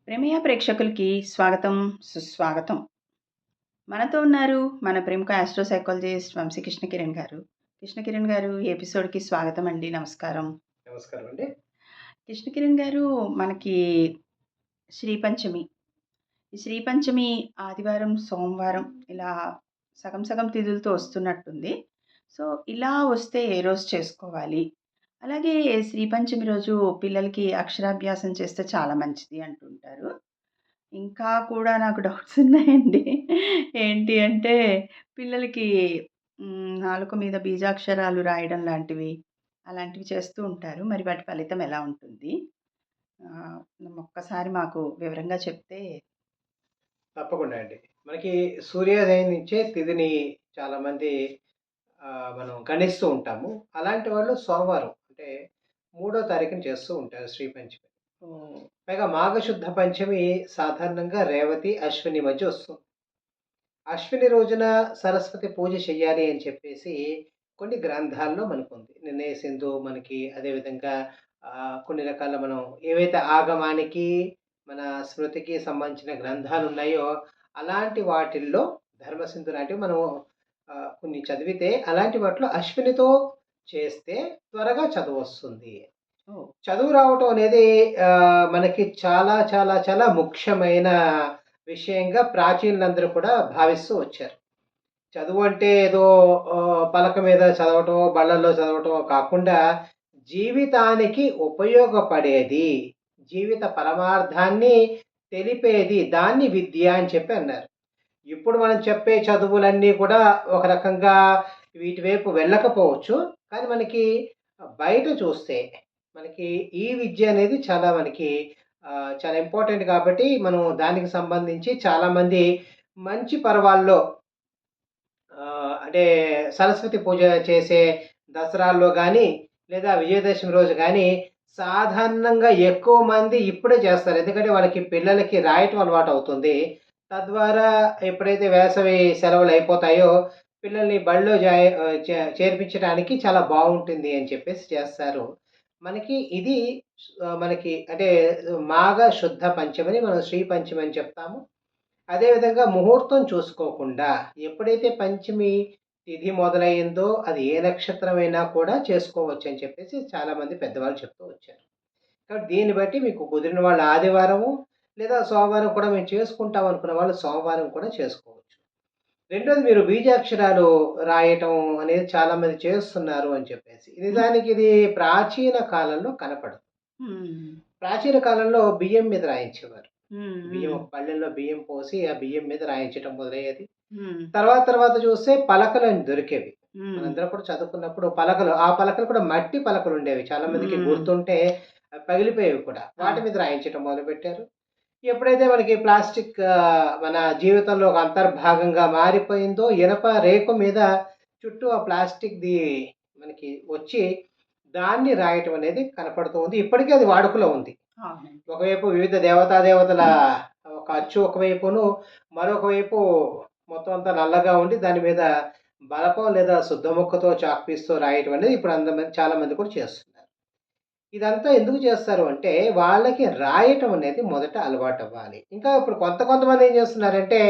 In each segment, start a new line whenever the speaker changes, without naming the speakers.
ప్రేమయ్య ప్రేక్షకులకి స్వాగతం, సుస్వాగతం. మనతో ఉన్నారు మన ప్రముఖ ఆస్ట్రో సైకాలజిస్ట్ వంశీ కృష్ణ కిరణ్ గారు. కృష్ణ కిరణ్ గారు, ఈ ఎపిసోడ్‌కి స్వాగతం అండి. నమస్కారం.
నమస్కారం అండి.
కృష్ణ కిరణ్ గారు, మనకి శ్రీ పంచమి. ఈ శ్రీ పంచమి ఆదివారం, సోమవారం ఇలా సగం సగం తిథులతో వస్తున్నట్టుంది. సో, ఇలా వస్తే ఏ రోజు చేసుకోవాలి? అలాగే శ్రీ పంచమి రోజు పిల్లలకి అక్షరాభ్యాసం చేస్తే చాలా మంచిది అంటుంటారు. ఇంకా కూడా నాకు డౌట్స్ ఉన్నాయండి. ఏంటి అంటే పిల్లలకి నాలుక మీద బీజాక్షరాలు రాయడం లాంటివి, అలాంటివి చేస్తూ ఉంటారు. మరి వాటి ఫలితం ఎలా ఉంటుంది? ఆహ్, ఒక్కసారి మాకు వివరంగా చెప్తే.
తప్పకుండా అండి. మనకి సూర్యోదయం నుంచే తిథిని చాలామంది మనం గణిస్తూ ఉంటాము. అలాంటి వాళ్ళు సోమవారం అంటే మూడో తారీఖున చేస్తూ ఉంటారు శ్రీ పంచమి.
ఓహ్!
పైగా మాఘశుద్ధ పంచమి సాధారణంగా రేవతి, అశ్విని మధ్య వస్తుంది. అశ్విని రోజున సరస్వతి పూజ చెయ్యాలి అని చెప్పేసి కొన్ని గ్రంథాల్లో మనకుంది. నిర్ణయ సింధు మనకి అదేవిధంగా కొన్ని రకాల మనం ఏవైతే ఆగమానికి, మన స్మృతికి సంబంధించిన గ్రంథాలున్నాయో అలాంటి వాటిల్లో ధర్మసింధు లాంటివి మనం కొన్ని చదివితే అలాంటి వాటిలో అశ్వినితో చేస్తే త్వరగా చదువొస్తుంది.
ఓహ్!
చదువు రావటం అనేది మనకి చాలా చాలా చాలా ముఖ్యమైన విషయంగా ప్రాచీనులందరూ కూడా భావిస్తూ వచ్చారు. చదువు అంటే ఏదో పలక మీద చదవటమో, బళ్ళల్లో చదవటమో కాకుండా జీవితానికి ఉపయోగపడేది, జీవిత పరమార్థాన్ని తెలిపేది, దాన్ని విద్య అని చెప్పి అన్నారు. ఇప్పుడు మనం చెప్పే చదువులన్నీ కూడా ఒక రకంగా వీటి వైపు వెళ్ళకపోవచ్చు. కానీ మనకి బయట చూస్తే మనకి ఈ విద్య అనేది చాలా మనకి చాలా ఇంపార్టెంట్ కాబట్టి మనం దానికి సంబంధించి చాలామంది మంచి పర్వాల్లో అంటే సరస్వతి పూజ చేసే దసరాల్లో గానీ, లేదా విజయదశమి రోజు గానీ, సాధారణంగా ఎక్కువ మంది ఇప్పుడే చేస్తారు. ఎందుకంటే వాళ్ళకి పిల్లలకి రాయటం అలవాటవుతుంది. తద్వారా ఎప్పుడైతే వేసవి సెలవులయిపోతాయో, పిల్లల్ని బడిలో చేర్పించడానికి చాలా బావుంటుంది అని చెప్పేసి చేస్తారు. మనకి ఇది మనకి అంటే మాఘ శుద్ధ పంచమని మనం శ్రీ పంచమి అని చెప్తాము. అదేవిధంగా ముహూర్తం చూసుకోకుండా ఎప్పుడైతే పంచమి తిథి మొదలయ్యిందో అది ఏ నక్షత్రమైనా కూడా చేసుకోవచ్చని చెప్పేసి చాలామంది పెద్దవాళ్ళు చెప్తూ వచ్చారు. కాబట్టి దీన్ని బట్టి మీకు కుదిరిన వాళ్ళు ఆదివారము లేదా సోమవారం కూడా మేము చేసుకుంటాం అనుకున్న వాళ్ళు సోమవారం కూడా చేసుకోవచ్చు. రెండోది మీరు బీజాక్షరాలు రాయటం అనేది చాలామంది చేస్తున్నారు అని చెప్పేసి.
హ్మ్.
నిజానికి ఇది ప్రాచీన కాలంలో కనపడదు.
హ్మ్.
ప్రాచీన కాలంలో బియ్యం మీద రాయించేవారు.
హ్మ్.
బియ్యం
హ్మ్.
ఒక పళ్ళెంలో బియ్యం పోసి, ఆ బియ్యం మీద రాయించటం మొదలయ్యేది.
హ్మ్.
తర్వాత తర్వాత చూస్తే పలకలని దొరికేవి.
హ్మ్.
మనందరం కూడా చదువుకున్నప్పుడు పలకలు, ఆ పలకలు కూడా మట్టి పలకలుండేవి. చాలా మందికి
హ్మ్.
గుర్తుంటే అవి పగిలిపోయేవి కూడా. వాటి
అవును.
మీద రాయించటం మొదలుపెట్టారు. ఎప్పుడైతే మనకి ప్లాస్టిక్ మన జీవితంలో ఒక అంతర్భాగంగా మారిపోయిందో, ఇనప రేకు మీద చుట్టూ ఆ ప్లాస్టిక్‌ది మనకి వచ్చి, దాన్ని రాయటం అనేది కనపడుతూ ఉంది. ఇప్పటికీ అది వాడుకలో ఉంది.
అవునండి.
ఒకవైపు వివిధ దేవతాదేవతల ఒక అచ్చు ఒకవైపును, మరొక వైపు మొత్తం అంతా నల్లగా ఉండి దాని మీద బలపం లేదా శుద్ధ ముక్కతో చాక్ పీస్‌తో రాయటం అనేది ఇప్పుడు చాలా మంది కూడా చేస్తున్నారు. ఇదంతా ఎందుకు చేస్తారు అంటే, వాళ్ళకి రాయటం అనేది మొదట అలవాటవ్వాలి. ఇంకా ఇప్పుడు కొంతమంది ఏం చేస్తున్నారంటే,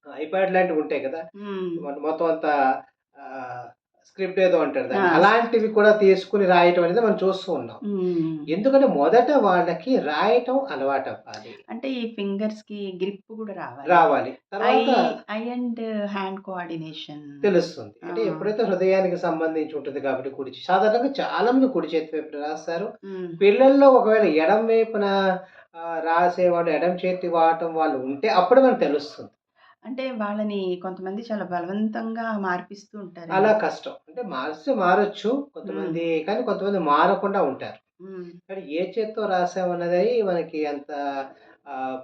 ఐప్యాడ్ లాంటివి ఉంటాయి కదా!
హ్మ్.
మొత్తం అంతా ఆహ్, స్క్రిప్ట్ ఏదో అంటారు
ఆ!
దాన్ని. అలాంటివి కూడా తీసుకొని రాయటం అనేది మనం చూస్తూ ఉన్నాం.
హ్మ్.
ఎందుకంటే మొదట వాళ్ళకి రాయటం అలవాటవ్వాలి.
అంటే ఈ ఫింగర్స్‌కి గ్రిప్ గూడా రావాలి.
రావాలి.
ఐ
తర్వాత
ఐ అండ్ హ్యాండ్ కోఆర్డినేషన్.
తెలుస్తుంది.
ఆ!
అంటే ఎప్పుడైతే హృదయానికి సంబంధించి ఉంటుంది కాబట్టి సాధారణంగా చాలా మంది కుడి చేతి వైపున రాస్తారు.
హ్మ్.
పిల్లల్లో ఒకవేళ ఎడమ వైపున రాసేవాళ్ళు ఎడమ చేతి వాడటం వాళ్ళు ఉంటే అప్పుడు మనకు తెలుస్తుంది.
అంటే వాళ్ళని కొంతమంది చాలా బలవంతంగా మార్పిస్తూ
అలా
ఉంటారండి.
కష్టం. అంటే మారిస్తే మారొచ్చు
హ్మ్.
కొంతమంది. కానీ కొంతమంది మారకుండా ఉంటారు.
హ్మ్.
కానీ ఏ చేత్తో రాసామన్నది మనకి అంత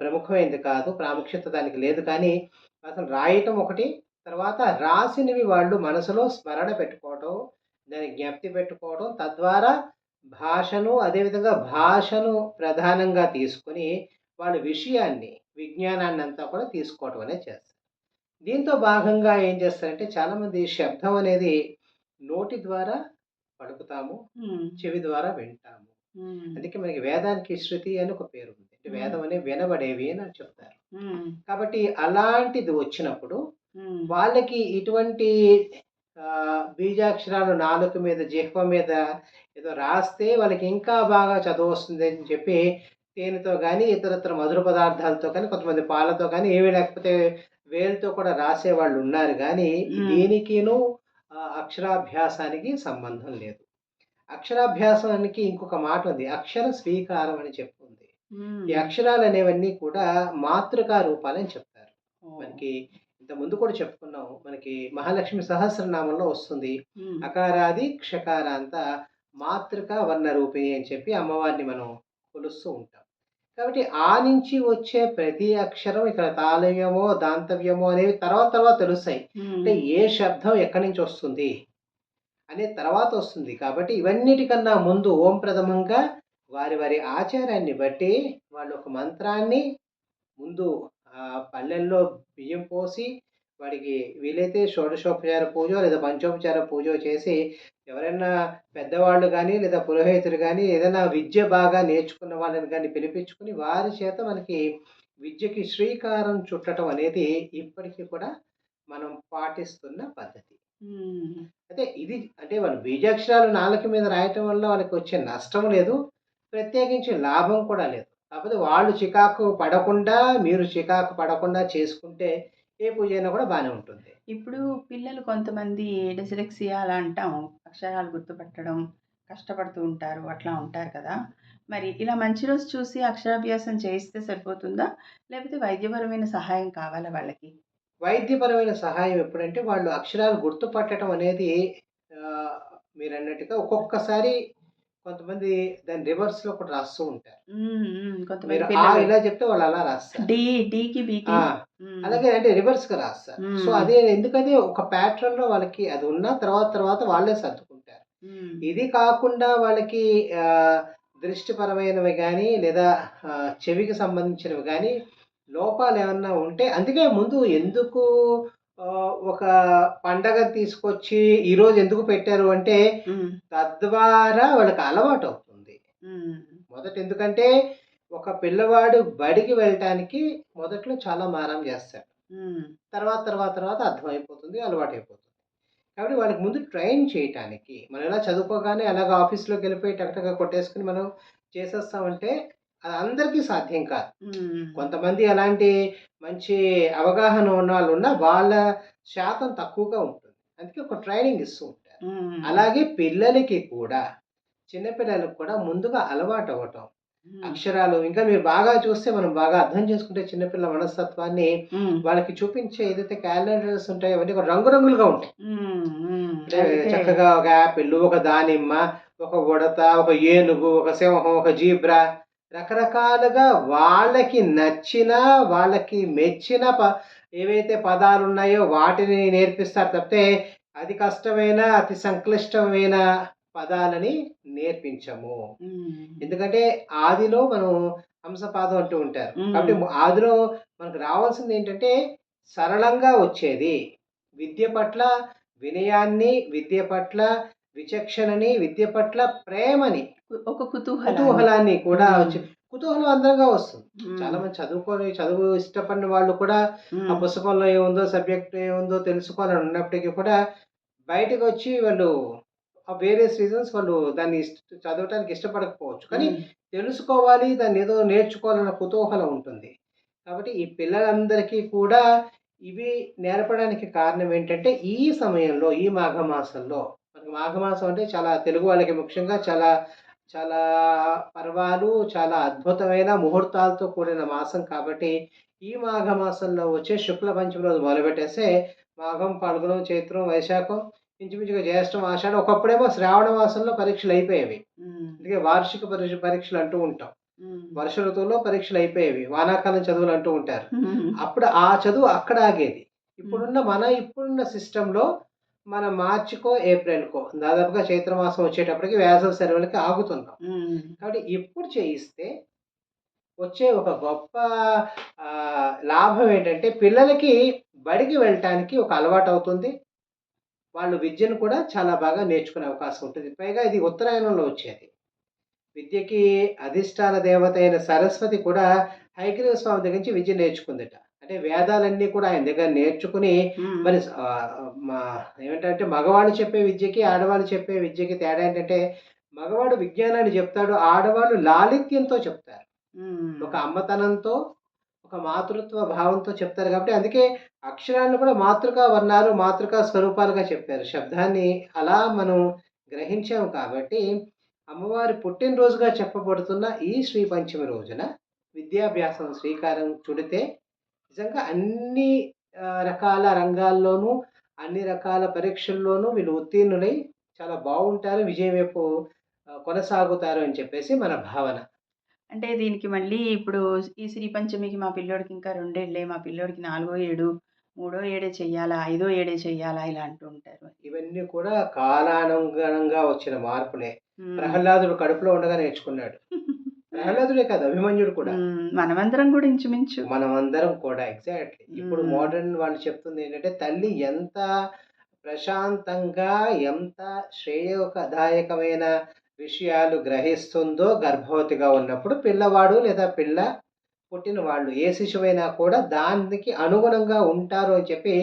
ప్రముఖమైనది కాదు. ప్రాముఖ్యత దానికి లేదు. కానీ అసలు రాయటం ఒకటి, తర్వాత రాసినవి వాళ్ళు మనసులో స్మరణ పెట్టుకోవటం, దాన్ని జ్ఞప్తి పెట్టుకోవడం, తద్వారా అదేవిధంగా భాషను ప్రధానంగా తీసుకొని వాళ్ళు విషయాన్ని, విజ్ఞానాన్నంతా కూడా తీసుకోవటం అనేది చేస్తారు. దీంతో భాగంగా ఏం చేస్తారంటే చాలామంది శబ్దం అనేది నోటి ద్వారా పలుకుతాము,
హ్మ్.
చెవి ద్వారా వింటాము.
హ్మ్.
అందుకే మనకి వేదానికి శృతి అని ఒక పేరుంది.
హ్మ్.
వేదం అని వినబడేవి అని చెప్తారు.
హ్మ్.
కాబట్టి అలాంటిది వచ్చినప్పుడు
హ్మ్.
వాళ్ళకి ఇటువంటి బీజాక్షరాలు నాలుక మీద, జిహ్వ మీద ఏదో రాస్తే వాళ్ళకి ఇంకా బాగా చదువొస్తుందని చెప్పి తేనెతో గానీ, ఇతరితర మధుర పదార్థాలతో కానీ, కొంతమంది పాలతో కానీ, ఏవి లేకపోతే వేలుతో కూడా రాసేవాళ్ళున్నారు గానీ,
హ్మ్.
దీనికిను అక్షరాభ్యాసానికి సంబంధం లేదు. అక్షరాభ్యాసానికి ఇంకొక మాటుంది. అక్షర స్వీకారం అని చెప్పుంది. ఈ
హ్మ్.
అక్షరాలనేవన్నీ కూడా మాతృకా రూపాలని చెప్తారు.
ఓహ్!
మనకి ఇంతకుముందు కూడా చెప్పుకున్నాం. మనకి మహాలక్ష్మి సహస్రనామంలో వస్తుంది.
హ్మ్.
అకారాది, క్షకారాంత మాతృకా వర్ణ రూపిణి అని చెప్పి అమ్మవారిని మనం కొలుస్తూ ఉంటాం. కాబట్టి ఆ నుంచి వచ్చే ప్రతి అక్షరం ఇక్కడ తాళవ్యమో, దాంతవ్యమో అనేవి తర్వాత తర్వాత తెలుస్తాయి. అంటే
హ్మ్.
ఏ శబ్దం ఎక్కడి నుంచి వస్తుంది అనేది తర్వాత వస్తుంది. కాబట్టి ఇవన్నిటికన్నా ముందు ఓం ప్రథమంగా వారి వారి ఆచారాన్ని బట్టి వాళ్ళు ఒక మంత్రాన్ని ముందు పళ్ళెల్లో బియ్యం పోసి, వాడికి వీలైతే షోడశోపచార పూజో లేదా పంచోపచార పూజో చేసి, ఎవరైనా పెద్దవాళ్ళు గానీ, లేదా పురోహితులు గానీ, ఏదైనా విద్య బాగా నేర్చుకున్న వాళ్ళని గానీ పిలిపించుకొని, వారి చేత మనకి విద్యకి శ్రీకారం చుట్టటం అనేది ఇప్పటికి కూడా మనం పాటిస్తున్న పద్ధతి.
హ్మ్.
అయితే ఇది అంటే వాళ్ళు బీజాక్షరాలు నాలుక మీద రాయటం వల్ల వాళ్ళకొచ్చే నష్టం లేదు. ప్రత్యేకించి లాభం కూడా లేదు. కాకపోతే వాళ్ళు చికాకు పడకుండా, మీరు చికాకు పడకుండా చేసుకుంటే ఏ పూజైనా కూడా బానే ఉంటుంది.
ఇప్పుడు పిల్లలు కొంతమంది డిస్లెక్సియా అలా అంటాం. అక్షరాలు గుర్తుపట్టడం కష్టపడుతూ ఉంటారు. అట్లా ఉంటారు కదా! మరి ఇలా మంచి రోజు చూసి అక్షరాభ్యాసం చేయిస్తే సరిపోతుందా? లేకపోతే వైద్యపరమైన సహాయం కావాలా వాళ్ళకి?
వైద్యపరమైన సహాయం ఎప్పుడంటే వాళ్ళు అక్షరాలు గుర్తుపట్టడం అనేది ఆహ్, మీరన్నట్టుగా ఒక్కొక్కసారి కొంతమంది దాన్ని రివర్స్‌లో కూడా రాస్తూ ఉంటారు.
హ్మ్. హ్మ్. కొంతమంది
మీరు
పిల్లలు
ఇలా చెప్తే వాళ్ళు అలా రాస్తారు.
డి డీకి, బీకి
ఆ!
హ్మ్.
అలాగే అంటే రివర్స్‌గా రాస్తారు. సో,
హ్మ్.
అదే ఎందుకది ఒక ప్యాటర్న్‌లో వాళ్ళకి అది ఉన్న తర్వాత తర్వాత వాళ్ళే సర్దుకుంటారు.
హ్మ్.
ఇది కాకుండా వాళ్ళకి ఆహ్, దృష్టిపరమైనవి గానీ, లేదా చెవికి సంబంధించినవి గానీ, లోపాలేమన్నా ఉంటే అందుకే ముందు ఎందుకు ఒక పండగ తీసుకొచ్చి ఈరోజు ఎందుకు పెట్టారు అంటే,
హ్మ్.
తద్వారా వాళ్ళకి అలవాటవుతుంది.
హ్మ్.
మొదట ఎందుకంటే, ఒక పిల్లవాడు బడికి వెళ్ళటానికి మొదట్లో చాలా మారం జేస్తాడు.
హ్మ్.
తర్వాత అర్థమైపోతుంది. అలవాటైపోతుంది. కాబట్టి వాళ్ళకి ముందు ట్రైన్ చేయటానికి, మనం ఎలా చదువుకోగానే అలాగా ఆఫీస్‌లోకెళ్ళిపోయి టకటక కొట్టేసుకొని మనం చేసేస్తామంటే, అది అందరికీ సాధ్యం కాదు.
హ్మ్.
కొంతమంది అలాంటి మంచి అవగాహన ఉన్నవాళ్ళున్నా, వాళ్ళ శాతం తక్కువగా ఉంటుంది. అందుకే ఒక ట్రైనింగ్ ఇస్తూ ఉంటారు.
హ్మ్.
అలాగే పిల్లలకి కూడా, చిన్న పిల్లలకి కూడా ముందుగా అలవాటవ్వటం.
హ్మ్.
అక్షరాలు ఇంకా మీరు బాగా చూస్తే మనం బాగా అర్థం చేసుకుంటే చిన్నపిల్ల మనస్తత్వాన్ని
హ్మ్.
వాళ్ళకి చూపించే ఏదైతే క్యాలెండర్స్ ఉంటాయో అవన్నీ కూడా రంగురంగులుగా ఉంటాయి.
హ్మ్. హ్మ్.
అంటే
అందుకే
చక్కగా ఒక యాపిల్, ఒక దానిమ్మ, ఒక ఉడత, ఒక ఏనుగు, ఒక సింహం, ఒక జీబ్రా రకరకాలుగా వాళ్ళకి నచ్చిన, వాళ్ళకి మెచ్చిన ఏవైతే పదాలున్నాయో వాటిని నేర్పిస్తారు తప్పితే అతి కష్టమైన, అతి సంక్లిష్టమైన పదాలని నేర్పించము.
హ్మ్.
ఎందుకంటే ఆదిలో మనం హంసపాదం అంటూ ఉంటారు.
హ్మ్.
కాబట్టి ఆదిలో మనకు రావాల్సిందేంటంటే సరళంగా వచ్చేది. విద్య పట్ల వినయాన్ని, విద్య పట్ల విచక్షణని, విద్య పట్ల ప్రేమని,
ఒక కుతూహలాన్ని.
కుతూహలాన్ని కూడా
హ్మ్.
వచ్చి కుతూహలం అందరంగా వస్తుంది.
హ్మ్.
చాలామంది చదువు ఇష్టపడిన వాళ్ళు కూడా ఆ
హ్మ్.
పుస్తకంలో ఏముందో, సబ్జెక్ట్ ఏముందో తెలుసుకోవాలని ఉన్నప్పటికీ కూడా బయటకొచ్చి వాళ్ళు వేరియస్ రీజన్స్ వాళ్ళు దాన్ని చదవటానికి ఇష్టపడకపోవచ్చు. కానీ
హ్మ్.
తెలుసుకోవాలి, దాన్నేదో నేర్చుకోవాలన్న కుతూహలం ఉంటుంది. కాబట్టి ఈ పిల్లలందరికీ కూడా ఇవి నేర్పడానికి కారణం ఏంటంటే, ఈ సమయంలో ఈ మాఘమాసంలో మనకి మాఘమాసం అంటే చాలా తెలుగు వాళ్ళకి ముఖ్యంగా చాలా చాలా పర్వాలు, చాలా అద్భుతమైన ముహూర్తాలతో కూడిన మాసం కాబట్టి, ఈ మాఘమాసంలో వచ్చే శుక్ల పంచమి రోజు మొదలుపెట్టేస్తే మాఘం, ఫాల్గుణం, చైత్రం, వైశాఖం ఇంచుమించుగా జ్యేష్టం, ఆషాఢం ఒకప్పుడేమో శ్రావణ మాసంలో పరీక్షలయిపోయేవి.
హ్మ్.
అందుకే వార్షిక పరీక్షలు అంటూ ఉంటాం.
హ్మ్.
వర్ష ఋతువులో పరీక్షలయిపోయేవి. వానాకాలం చదువులు అంటూ ఉంటారు.
హ్మ్.
అప్పుడు ఆ చదువు అక్కడ ఆగేది.
హ్మ్.
ఇప్పుడున్న సిస్టమ్‌లో మనం మార్చ్‌కో, ఏప్రిల్‌కో దాదాపుగా చైత్రమాసం వచ్చేటప్పటికి వేసవి సెలవులకి ఆగుతున్నాం.
హ్మ్.
కాబట్టి ఇప్పుడు చేయిస్తే వచ్చే ఒక గొప్ప లాభం ఏంటంటే పిల్లలకి బడికి వెళ్ళటానికి ఒక అలవాటవుతుంది. వాళ్ళు విద్యను కూడా చాలా బాగా నేర్చుకునే అవకాశం ఉంటుంది. పైగా ఇది ఉత్తరాయణంలో వచ్చేది. విద్యకి అధిష్టాన దేవత అయిన సరస్వతి కూడా హయగ్రీవ స్వామి దగ్గర నుంచి విద్య నేర్చుకుందట. అంటే వేదాలన్నీ కూడా ఆయన దగ్గర నేర్చుకుని
హ్మ్.
మరి మా ఏమిటంటే మగవాళ్ళు చెప్పే విద్యకి, ఆడవాళ్ళు చెప్పే విద్యకి తేడా ఏంటంటే మగవాడు విజ్ఞానాన్ని చెప్తాడు. ఆడవాళ్ళు లాలిత్యంతో చెప్తారు. ఒక
హ్మ్.
అమ్మతనంతో, ఒక మాతృత్వ భావంతో చెప్తారు కాబట్టి అందుకే అక్షరాలను కూడా మాతృకా వర్ణాలు, మాతృకా స్వరూపాలుగా చెప్పారు. శబ్దాన్ని అలా మనం గ్రహించాము కాబట్టి అమ్మవారి పుట్టినరోజుగా చెప్పబడుతున్న ఈ శ్రీ పంచమి రోజున విద్యాభ్యాసం శ్రీకారం చుడితే నిజంగా అన్ని రకాల రంగాల్లోనూ, అన్ని రకాల పరీక్షల్లోనూ వీళ్ళు ఉత్తీర్ణులై చాలా బావుంటారు. విజయం వైపు కొనసాగుతారు అని చెప్పేసి మన భావన.
అంటే దీనికి మళ్ళీ ఇప్పుడు ఈ శ్రీ పంచమికి మా పిల్లోడికి ఇంకా 2 ఏళ్ళే, మా పిల్లోడికి నాలుగో ఏడు, మూడో ఏడే చెయ్యాలా, ఐదో ఏడే చెయ్యాలా ఇలా అంటూ ఉంటారు.
ఇవన్నీ కూడా కాలానుగుణంగా వచ్చిన మార్పులే.
హ్మ్.
ప్రహ్లాదుడు కడుపులో ఉండగా నేర్చుకున్నాడు. ప్రహ్లాదుడే కాదు అభిమన్యుడు కూడా.
మనమందరం కూడా ఇంచుమించు.
మనమందరం కూడా ఎగ్జాక్ట్‌లీ. ఇప్పుడు
హ్మ్.
మోడర్న్ వాళ్ళు చెప్తుందేంటంటే, తల్లి ఎంత ప్రశాంతంగా, ఎంత శ్రేయోదాయకమైన విషయాలు గ్రహిస్తుందో గర్భవతిగా ఉన్నప్పుడు, పిల్లవాడు లేదా పిల్ల పుట్టిన వాళ్ళు ఏ శిశువైనా కూడా దానికి అనుగుణంగా ఉంటారు అని చెప్పి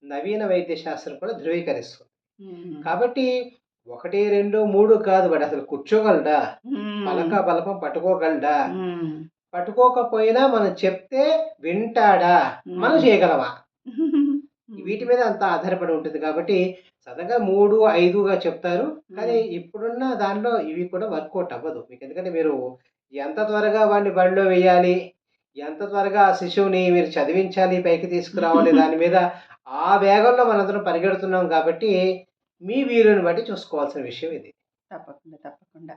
నవీన వైద్య శాస్త్రం కూడా ధృవీకరిస్తుంది.
హ్మ్.
కాబట్టి 1, 2, 3 కాదు వాడసలు కూర్చోగలడా?
హ్మ్.
పలక, బలపం పట్టుకోగలడా?
హ్మ్.
పట్టుకోకపోయినా మనం చెప్తే వింటాడా? మనం
హ్మ్.
చేయగలమా? వీటి
హ్మ్.
మీద అంతా ఆధారపడి ఉంటుంది కాబట్టి సరదాగా 3, 5గా చెప్తారు. కానీ
హ్మ్.
ఇప్పుడున్న దానిలో ఇవి కూడా వర్కౌట్ అవ్వదు. మీకెందుకంటే మీరు ఎంత త్వరగా వాడిని బడిలో వెయ్యాలి, ఎంత త్వరగా ఆ శిశువుని మీరు చదివించాలి, పైకి తీసుకురావాలి దాని మీద ఆ వేగంలో మనందరం పరిగెడుతున్నాం కాబట్టి మీ వీలుని బట్టి చూసుకోవాల్సిన విషయం ఇది.
తప్పకుండా. తప్పకుండా.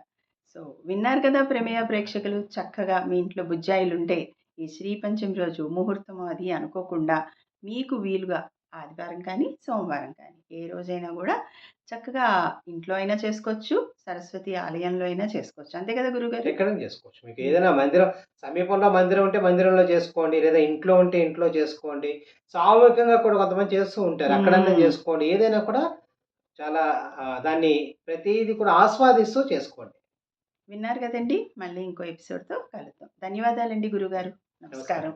సో, విన్నారు కదా ప్రమేయ ప్రేక్షకులు. చక్కగా మీ ఇంట్లో బుజ్జాయిలుంటే ఈ శ్రీ పంచమి రోజు ముహూర్తం అది అనుకోకుండా మీకు వీలుగా ఆదివారం కానీ, సోమవారం కానీ ఏ రోజైనా గూడా చక్కగా ఇంట్లో అయినా చేసుకోవచ్చు. సరస్వతి ఆలయంలో అయినా చేసుకోవచ్చు. అంతే కదా గురువుగారు?
ఎక్కడైనా చేసుకోవచ్చు. మీకు
హ్మ్.
ఏదైనా మందిరం సమీపంలో మందిరం ఉంటే మందిరంలో చేసుకోండి. లేదా ఇంట్లో ఉంటే ఇంట్లో చేసుకోండి. సామూహికంగా కూడా కొంతమంది చేస్తూ ఉంటారు. అక్కడన్నా
హ్మ్.
చేసుకోండి. ఏదైనా కూడా చాలా దాన్ని ప్రతీది కూడా ఆస్వాదిస్తూ చేసుకోండి.
విన్నారు కదండీ! మళ్ళీ ఇంకో ఎపిసోడ్‌తో కలుద్దాం. ధన్యవాదాలండి గురువుగారు.
నమస్కారం.
నమస్కారం.